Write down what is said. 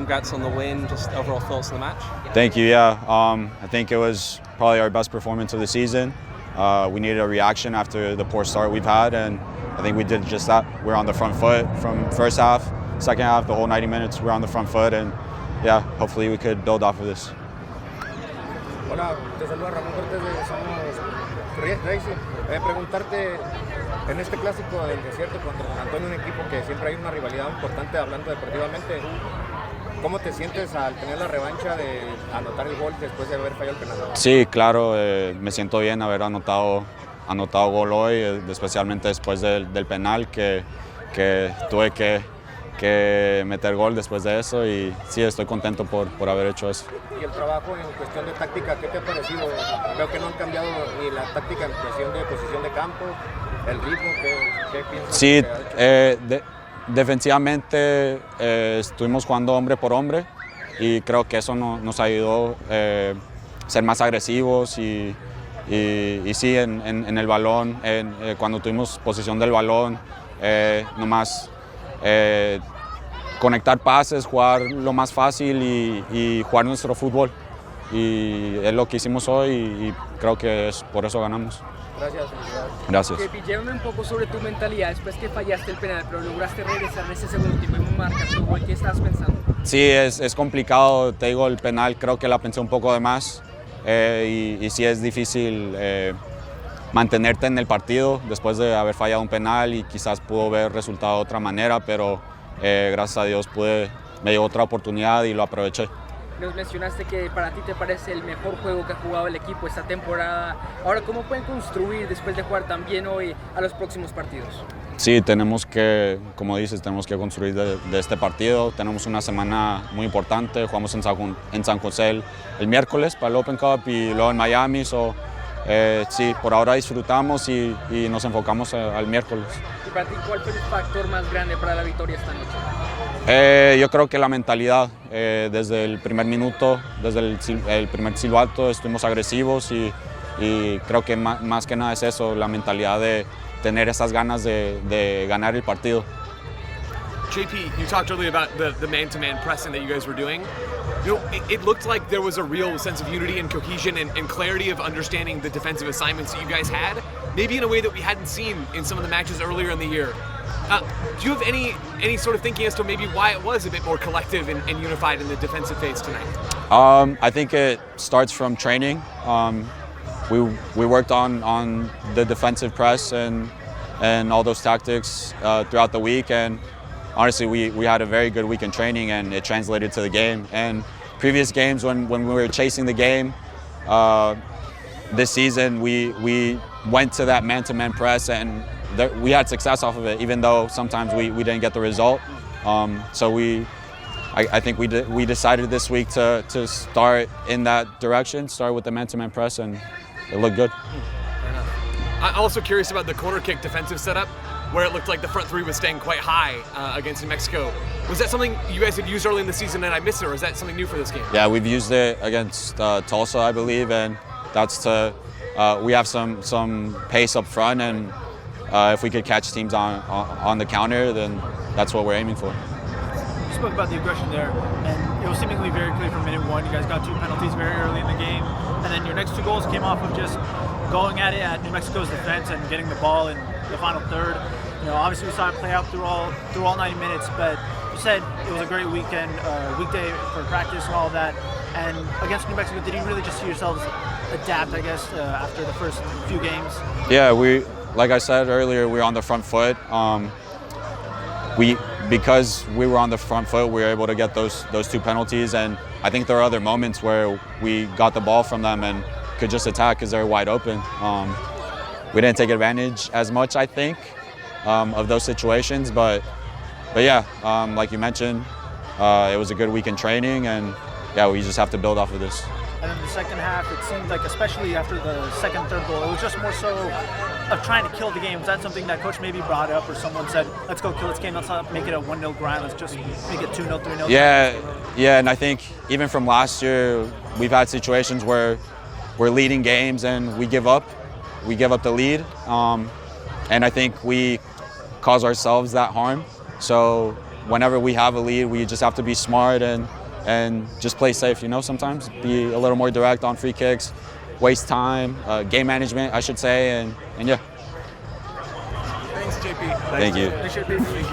congrats on the win. Just overall thoughts on the match? Thank you, yeah. I think it was probably our best performance of the season. We needed a reaction after the poor start we've had, and I think we did just that. We're on the front foot from first half, second half, the whole 90 minutes, we're on the front foot, and yeah, hopefully we could build off of this. Hola, te saluda Ramón Cortés de Somos Racing. Preguntarte, en este clásico del desierto contra San Antonio, un equipo que siempre hay una rivalidad importante hablando deportivamente, ¿cómo te sientes al tener la revancha de anotar el gol después de haber fallado el penal? Sí, claro, me siento bien haber anotado gol hoy, especialmente después del penal que tuve que meter gol después de eso, y sí, estoy contento por haber hecho eso. Y el trabajo en cuestión de táctica, ¿qué te ha parecido? Veo que no han cambiado ni la táctica en cuestión de posición de campo, el ritmo, ¿qué piensas? Sí, defensivamente estuvimos jugando hombre por hombre y creo que eso nos ayudó a ser más agresivos y sí, en el balón, cuando tuvimos posesión del balón, nomás conectar pases, jugar lo más fácil y jugar nuestro fútbol. Y es lo que hicimos hoy y creo que por eso ganamos. Gracias. Gracias. Llévame un poco sobre tu mentalidad después que fallaste el penal, pero lograste regresar en ese segundo tiempo y marcar tu gol. ¿Qué estabas pensando? Sí, es complicado. Te digo, el penal creo que la pensé un poco de más y sí es difícil mantenerte en el partido después de haber fallado un penal y quizás pudo haber resultado de otra manera, pero gracias a Dios me dio otra oportunidad y lo aproveché. Nos mencionaste que para ti te parece el mejor juego que ha jugado el equipo esta temporada. Ahora, ¿cómo pueden construir después de jugar tan bien hoy a los próximos partidos? Sí, tenemos que, como dices, tenemos que construir de este partido. Tenemos una semana muy importante. Jugamos en San José el miércoles para el Open Cup y luego en Miami. Sí, por ahora disfrutamos y nos enfocamos al miércoles. ¿Y para ti cuál fue el factor más grande para la victoria esta noche? Yo creo que la mentalidad, desde el primer minuto, desde el primer silbato estuvimos agresivos y creo que más que nada es eso, la mentalidad de tener esas ganas de ganar el partido. JP, you talked earlier about the man-to-man pressing that you guys were doing. You know, it looked like there was a real sense of unity and cohesion and clarity of understanding the defensive assignments that you guys had, maybe in a way that we hadn't seen in some of the matches earlier in the year. Do you have any sort of thinking as to maybe why it was a bit more collective and unified in the defensive phase tonight? I think it starts from training. We worked on the defensive press and all those tactics throughout the week, and honestly, we had a very good week in training, and it translated to the game. And previous games when we were chasing the game, this season we went to that man-to-man press, and we had success off of it, even though sometimes we didn't get the result. I think we decided this week to start in that direction, start with the man-to-man press, and it looked good. I'm also curious about the corner kick defensive setup, where it looked like the front three was staying quite high against New Mexico. Was that something you guys had used early in the season and I missed it, or is that something new for this game? Yeah, we've used it against Tulsa, I believe, and that's we have some pace up front, and if we could catch teams on the counter, then that's what we're aiming for. You spoke about the aggression there, and it was seemingly very clear from minute one. You guys got 2 penalties very early in the game, and then your next 2 goals came off of just going at it at New Mexico's defense and getting the ball in the final third. You know, obviously we saw it play out through all 90 minutes, but you said it was a great weekend, weekday for practice and all of that. And against New Mexico, did you really just see yourselves adapt, I guess, after the first few games? Yeah, like I said earlier, we were on the front foot. Because we were on the front foot, we were able to get those 2 penalties, and I think there are other moments where we got the ball from them and could just attack because they're wide open. We didn't take advantage as much, I think, of those situations, but yeah, like you mentioned, it was a good week in training, and yeah, we just have to build off of this. And in the second half, it seemed like, especially after the second, third goal, it was just more so of trying to kill the game. Was that something that coach maybe brought up, or someone said, let's go kill this game, let's not make it a 1-0 grind, let's just make it 2-0, 3-0? Yeah, and I think even from last year, we've had situations where we're leading games and we give up the lead, and I think we cause ourselves that harm. So whenever we have a lead, we just have to be smart and just play safe. You know, sometimes be a little more direct on free kicks, waste time, game management, I should say, and yeah. Thanks, JP. Thank you. Thanks, JP.